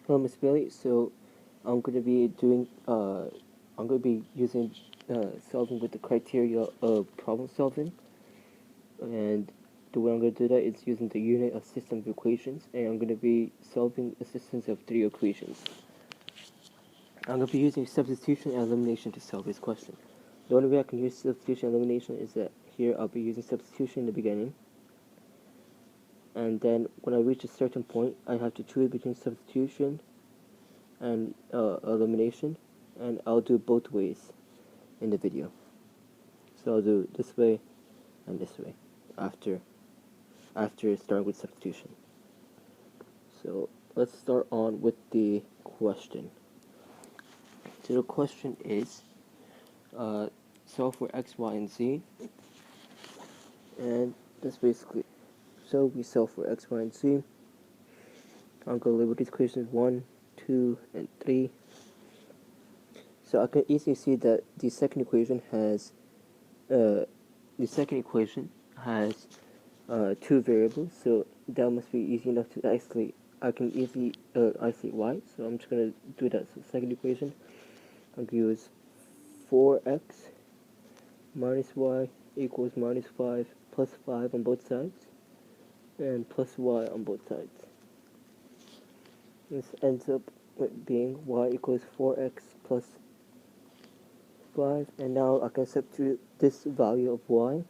Hello, Miss Bailey. So I'm going to be doing. I'm going to be using solving with the criteria of problem solving, and the way I'm going to do that is using the unit of system of equations, and I'm going to be solving a system of 3 equations. I'm going to be using substitution and elimination to solve this question. The only way I can use substitution and elimination is that here I'll be using substitution in the beginning, and then when I reach a certain point, I have to choose between substitution and elimination, and I'll do both ways in the video. So I'll do this way and this way after starting with substitution. So let's start on with the question. So the question is solve for x, y, and z, and that's basically, so we solve for x, y, and z. I'm going to label these equations 1, 2, and 3. So I can easily see that the second equation has two variables, so that must be easy enough to isolate. I can easily isolate y, so I'm just going to do that. So second equation, I'm going to use 4x minus y equals minus 5 plus 5 on both sides, and plus y on both sides. This ends up with being y equals 4x plus 5, and now I can substitute this value of y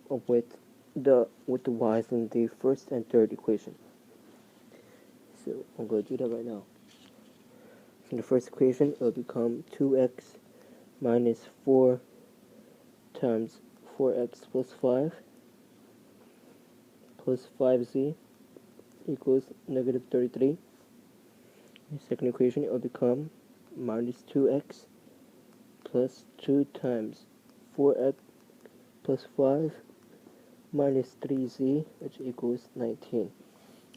with the y's in the first and third equation. So I'm going to do that right now. So in the first equation, it will become 2x minus 4 times 4x plus 5 plus 5z equals negative 33. In the second equation, it will become minus 2x plus 2 times 4x plus 5 minus 3z, which equals 19.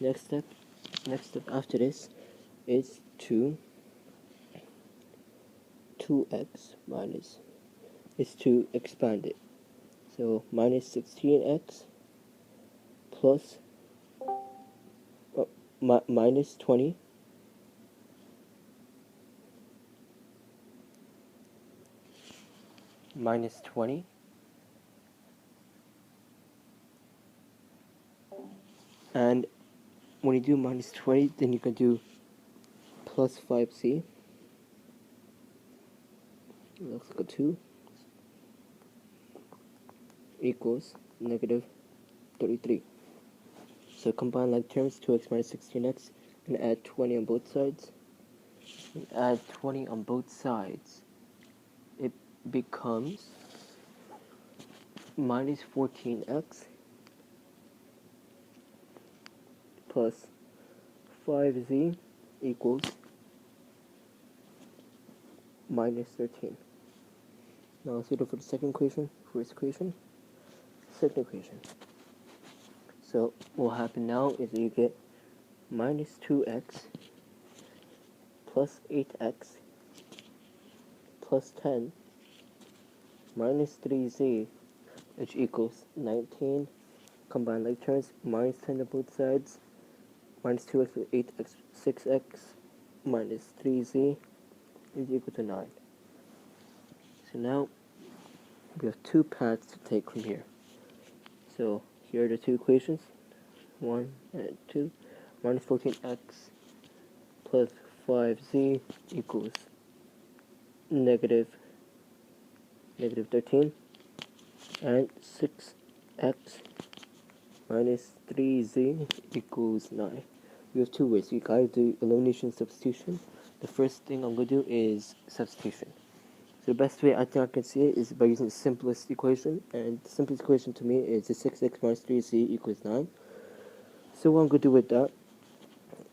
Next step after this is 2x minus, is to expand it. So minus 16x plus minus 20 minus 20 and when you do minus 20, then you can do plus 5z. It looks like a 2 equals negative 33. So combine like terms, 2x minus 16x, and add 20 on both sides. And add 20 on both sides. It becomes minus 14x plus 5z equals minus 13. Now let's do it for the second equation, first equation, second equation. So what will happen now is that you get minus 2x plus 8x plus 10 minus 3z, which equals 19. Combine like terms, minus 10 on both sides, minus 2x with 8x, 6x, minus 3z is equal to 9. So now we have two paths to take from here. So here are the two equations, 1 and 2. Minus 14x plus 5z equals negative 13, and 6x minus 3z equals 9. We have two ways. You gotta do elimination substitution. The first thing I'm gonna do is substitution. So the best way I think I can see it is by using the simplest equation, and the simplest equation to me is the 6x minus 3z equals 9. So what I'm gonna do with that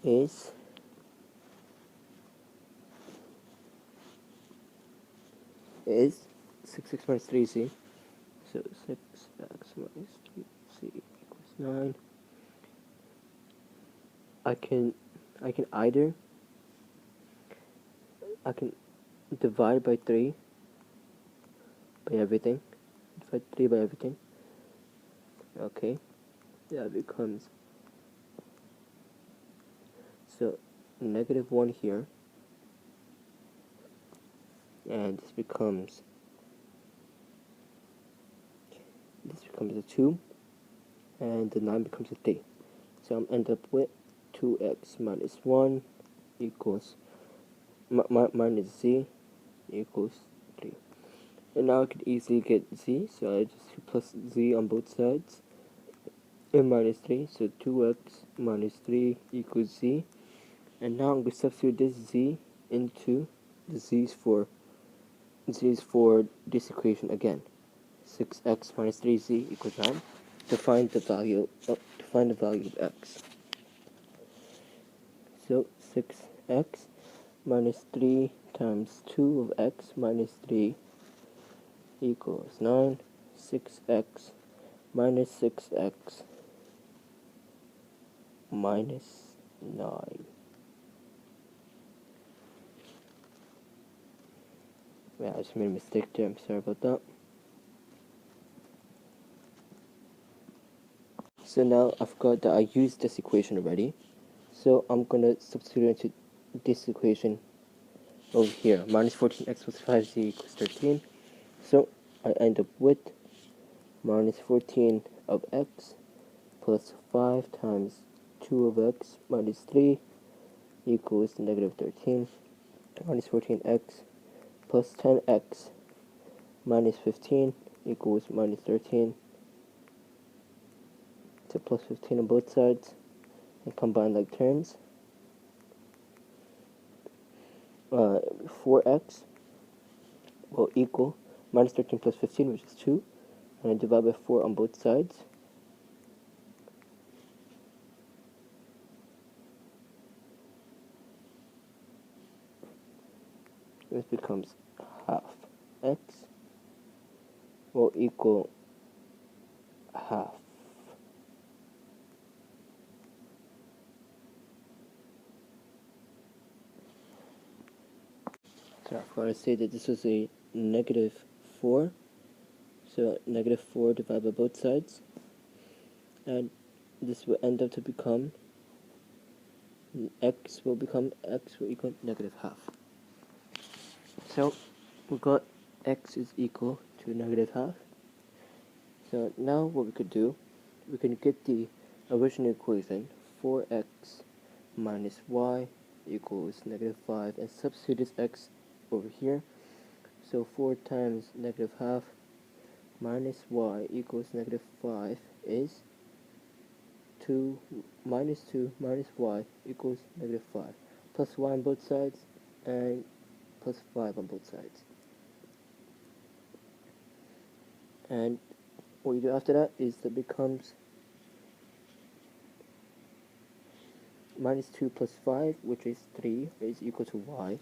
is is 6x minus 3z. So 6x minus 3z equals 9. I can divide by 3 by everything. Divide 3 by everything. Okay. That becomes, so negative 1 here, and this becomes a 2, and the 9 becomes a 3. So I'm end up with 2x minus 1 equals minus z equals 3. And now I could easily get z, so I just plus z on both sides, and minus 3, so 2x minus 3 equals z. And now I'm going to substitute this z into the z's for this equation again. 6x minus 3z equals 9 to find the value of x. So 6x minus 3 times 2 of x minus 3 equals 9. 6x minus 6x minus 9. Yeah, I just made a mistake there. I'm sorry about that. So now I've got that I used this equation already. So I'm going to substitute into this equation over here. Minus 14x plus 5z equals 13. So I end up with minus 14 of x plus 5 times 2 of x minus 3 equals negative 13. Minus 14x plus 10x minus 15 equals minus 13. So plus 15 on both sides and combine like terms. 4x will equal minus 13 plus 15, which is 2, and I divide by 4 on both sides. This becomes half x will equal half. So I'm going to say that this is a negative 4. So negative 4 divided by both sides. And this will end up to become x will equal negative half. So we got x is equal to negative half. So now what we could do, we can get the original equation, 4x minus y equals negative 5, and substitute this x over here. So 4 times negative half minus y equals negative 5 is 2 minus y equals negative 5. Plus y on both sides and plus 5 on both sides. And what you do after that is that becomes minus 2 plus 5, which is 3, is equal to y.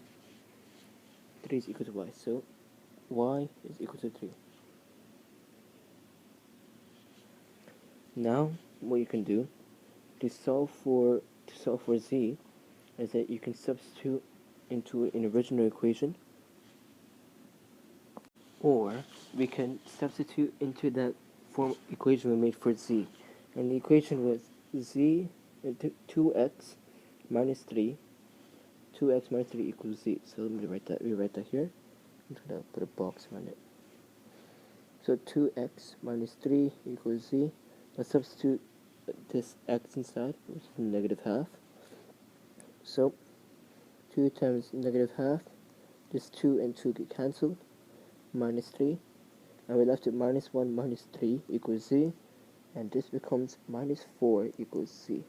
3 is equal to y, so y is equal to 3. Now, what you can do to solve for z is that you can substitute into an original equation, or we can substitute into that form equation we made for z. And the equation was z into 2x minus 3. 2x minus 3 equals z. So let me rewrite that here. I'm just going to put a box around it. So 2x minus 3 equals z. Let's substitute this x inside, which is negative half. So 2 times negative half, this 2 and 2 get cancelled, minus 3. And we're left with minus 1 minus 3 equals z. And this becomes minus 4 equals z.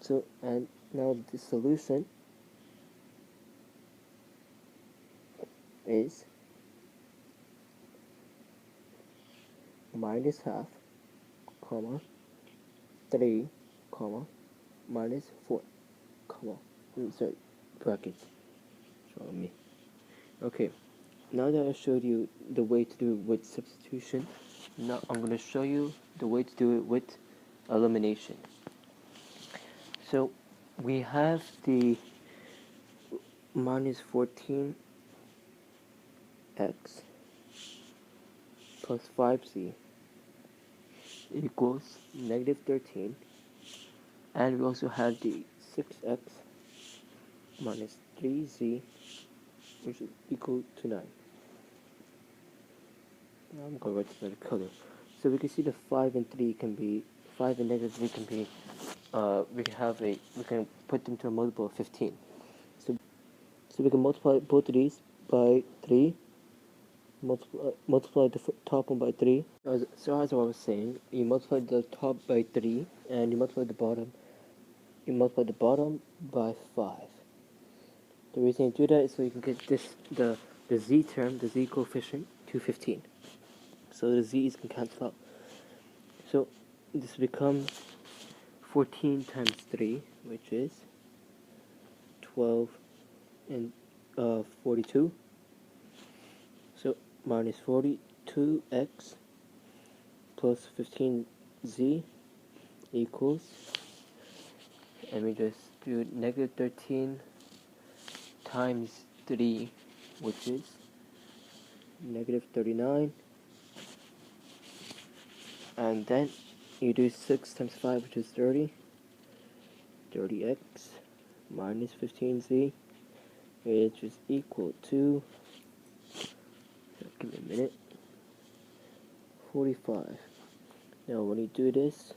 So, and now the solution is minus half, comma, 3, comma, minus 4, comma, insert brackets. What's wrong with me? Okay, now that I showed you the way to do it with substitution, now I'm going to show you the way to do it with elimination. So we have the minus 14x plus 5z equals negative 13, and we also have the 6x minus 3z, which is equal to 9. Now I'm going to write another color. So we can see the 5 and 3 can be, 5 and negative 3 can be, we can put them to a multiple of 15. So we can multiply both of these by 3, multiply the top one by 3. So as I was saying, you multiply the top by 3, and you multiply the bottom by 5. The reason you do that is so you can get this, the z term, the z coefficient, to 15. So the z's can cancel out. So this becomes 14 times 3, which is 12 and 42. So minus 42x plus 15z equals, and we just do negative 13 times 3, which is negative 39, and then you do 6 times 5, which is 30, 30x minus 15z, which is equal to, give me a minute, 45. Now when you do this,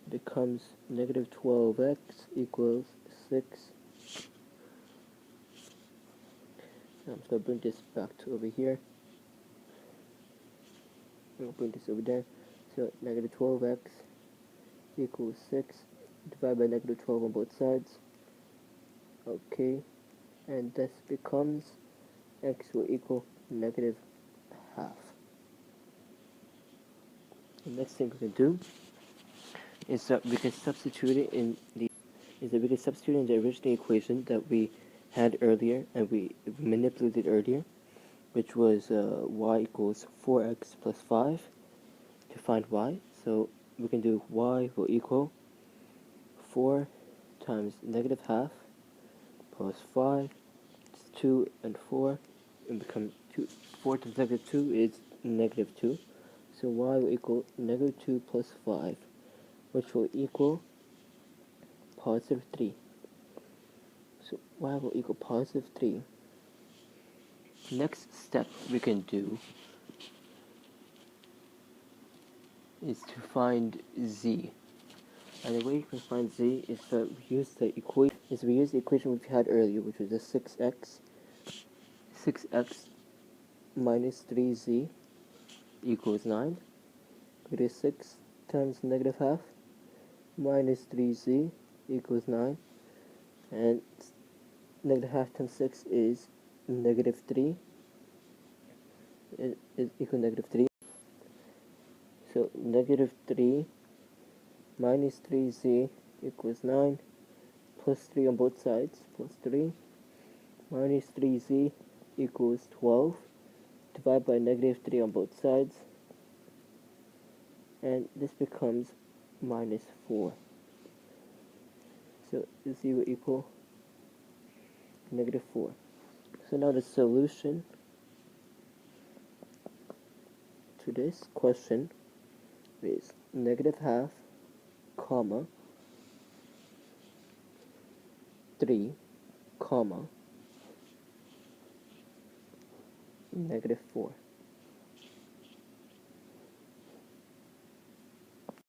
it becomes negative 12x equals 6. I'm just going to bring this back to over here. I'm going to bring this over there. So negative 12x equals 6. Divided by negative 12 on both sides. Okay. And this becomes x will equal negative half. The next thing we can do is that we can substitute it in the original equation that we had earlier and we manipulated earlier, which was y equals 4x plus 5 to find y. So we can do y will equal 4 times negative half plus 5, 2 and 4, and become 2. 4 times negative 2 is negative 2. So y will equal negative 2 plus 5, which will equal positive 3. So y will equal positive 3. Next step we can do is to find z. And the way you can find z is that we use the equation we had earlier, which was a 6x minus 3z equals 9. It is 6 times negative half minus 3z equals 9, and negative half times 6 is negative 3. It is equal to negative 3. So negative 3 minus 3z equals 9, plus 3 on both sides, plus 3, minus 3z equals 12, divide by negative 3 on both sides, and this becomes minus 4. So z will equal negative 4. So now the solution to this question is negative half, comma, 3, comma, negative 4.